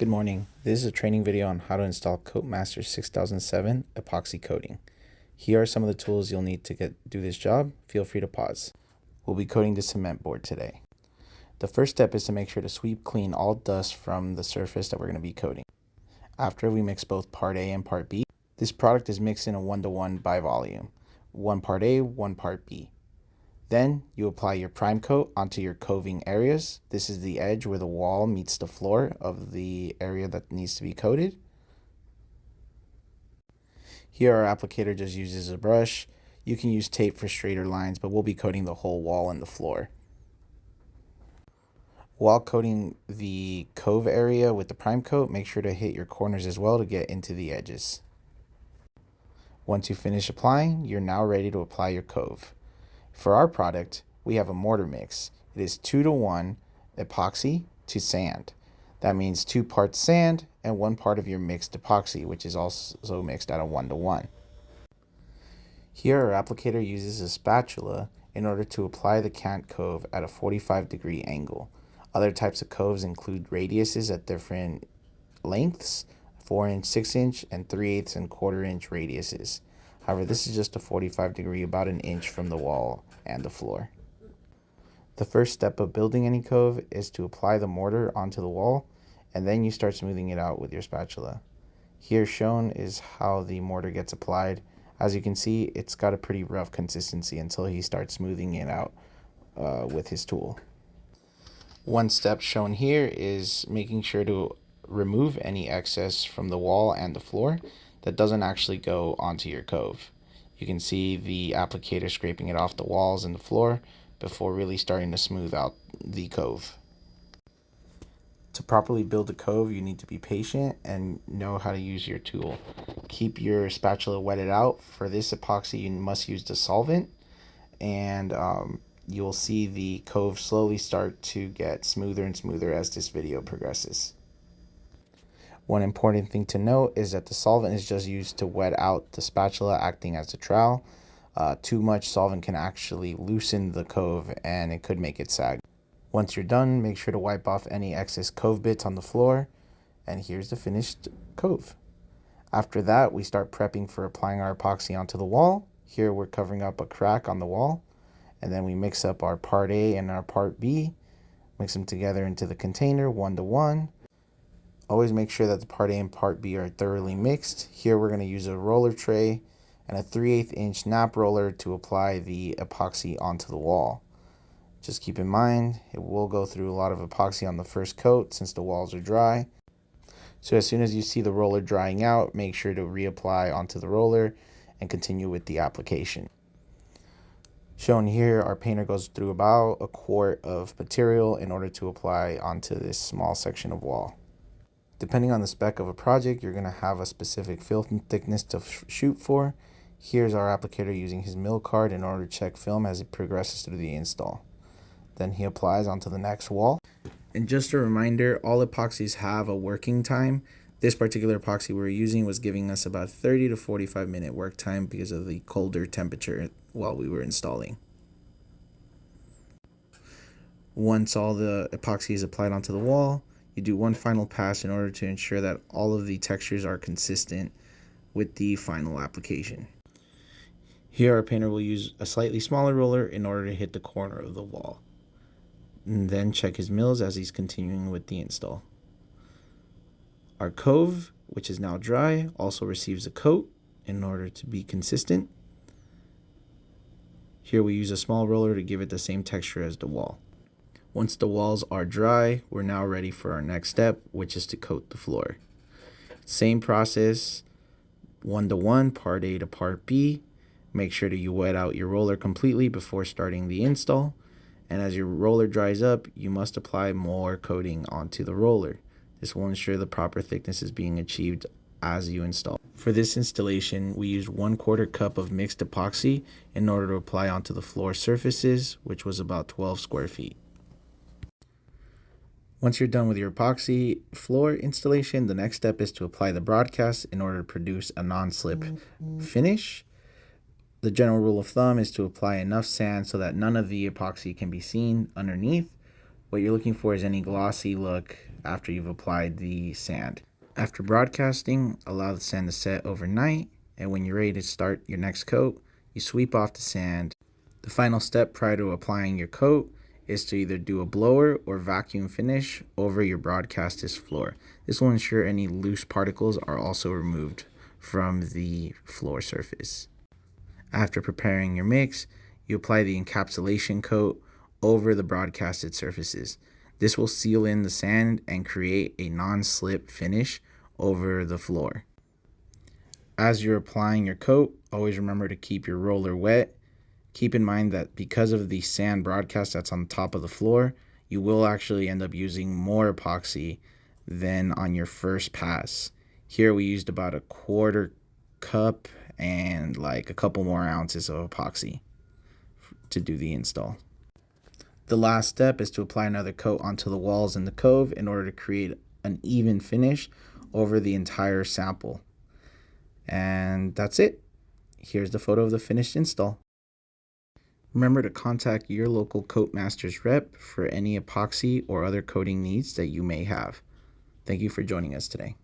Good morning. This is a training video on how to install CoatMaster 6007 epoxy coating. Here are some of the tools you'll need to do this job. Feel free to pause. We'll be coating the cement board today. The first step is to make sure to sweep clean all dust from the surface that we're going to be coating. After we mix both part A and part B, this product is mixed in a 1:1 by volume. 1 part A, 1 part B. Then you apply your prime coat onto your coving areas. This is the edge where the wall meets the floor of the area that needs to be coated. Here our applicator just uses a brush. You can use tape for straighter lines, but we'll be coating the whole wall and the floor. While coating the cove area with the prime coat, make sure to hit your corners as well to get into the edges. Once you finish applying, you're now ready to apply your cove. For our product, we have a mortar mix. It is 2:1 epoxy to sand. That means 2 parts sand and 1 part of your mixed epoxy, which is also mixed at a 1:1. Here our applicator uses a spatula in order to apply the cant cove at a 45-degree angle. Other types of coves include radiuses at different lengths, 4-inch, 6-inch, and 3/8 and 1/4-inch radiuses. However, this is just a 45-degree, about an inch from the wall and the floor. The first step of building any cove is to apply the mortar onto the wall, and then you start smoothing it out with your spatula. Here shown is how the mortar gets applied. As you can see, it's got a pretty rough consistency until he starts smoothing it out with his tool. One step shown here is making sure to remove any excess from the wall and the floor that doesn't actually go onto your cove. You can see the applicator scraping it off the walls and the floor before really starting to smooth out the cove. To properly build a cove, you need to be patient and know how to use your tool. Keep your spatula wetted out. For this epoxy, you must use the solvent, and you'll see the cove slowly start to get smoother and smoother as this video progresses. One important thing to note is that the solvent is just used to wet out the spatula, acting as a trowel. Too much solvent can actually loosen the cove and it could make it sag. Once you're done, make sure to wipe off any excess cove bits on the floor, and here's the finished cove. After that, we start prepping for applying our epoxy onto the wall. Here we're covering up a crack on the wall, and then we mix up our part A and our part B, mix them together into the container 1:1. Always make sure that the part A and part B are thoroughly mixed. Here we're going to use a roller tray and a 3/8 inch nap roller to apply the epoxy onto the wall. Just keep in mind, it will go through a lot of epoxy on the first coat since the walls are dry. So as soon as you see the roller drying out, make sure to reapply onto the roller and continue with the application. Shown here, our painter goes through about a quart of material in order to apply onto this small section of wall. Depending on the spec of a project, you're going to have a specific film thickness to shoot for. Here's our applicator using his mill card in order to check film as it progresses through the install. Then he applies onto the next wall. And just a reminder, all epoxies have a working time. This particular epoxy we're using was giving us about 30 to 45 minute work time because of the colder temperature while we were installing. Once all the epoxy is applied onto the wall, you do one final pass in order to ensure that all of the textures are consistent with the final application. Here our painter will use a slightly smaller roller in order to hit the corner of the wall, and then check his mills as he's continuing with the install. Our cove, which is now dry, also receives a coat in order to be consistent. Here we use a small roller to give it the same texture as the wall. Once the walls are dry, we're now ready for our next step, which is to coat the floor. Same process, 1:1, part A to part B. Make sure that you wet out your roller completely before starting the install. And as your roller dries up, you must apply more coating onto the roller. This will ensure the proper thickness is being achieved as you install. For this installation, we used 1/4 cup of mixed epoxy in order to apply onto the floor surfaces, which was about 12 square feet. Once you're done with your epoxy floor installation, the next step is to apply the broadcast in order to produce a non-slip finish. The general rule of thumb is to apply enough sand so that none of the epoxy can be seen underneath. What you're looking for is any glossy look after you've applied the sand. After broadcasting, allow the sand to set overnight, and when you're ready to start your next coat, you sweep off the sand. The final step prior to applying your coat is to either do a blower or vacuum finish over your broadcasted floor. This will ensure any loose particles are also removed from the floor surface. After preparing your mix, you apply the encapsulation coat over the broadcasted surfaces. This will seal in the sand and create a non-slip finish over the floor. As you're applying your coat, always remember to keep your roller wet. Keep in mind that because of the sand broadcast that's on top of the floor, you will actually end up using more epoxy than on your first pass. Here we used about a quarter cup and like a couple more ounces of epoxy to do the install. The last step is to apply another coat onto the walls in the cove in order to create an even finish over the entire sample. And that's it. Here's the photo of the finished install. Remember to contact your local CoatMaster's rep for any epoxy or other coating needs that you may have. Thank you for joining us today.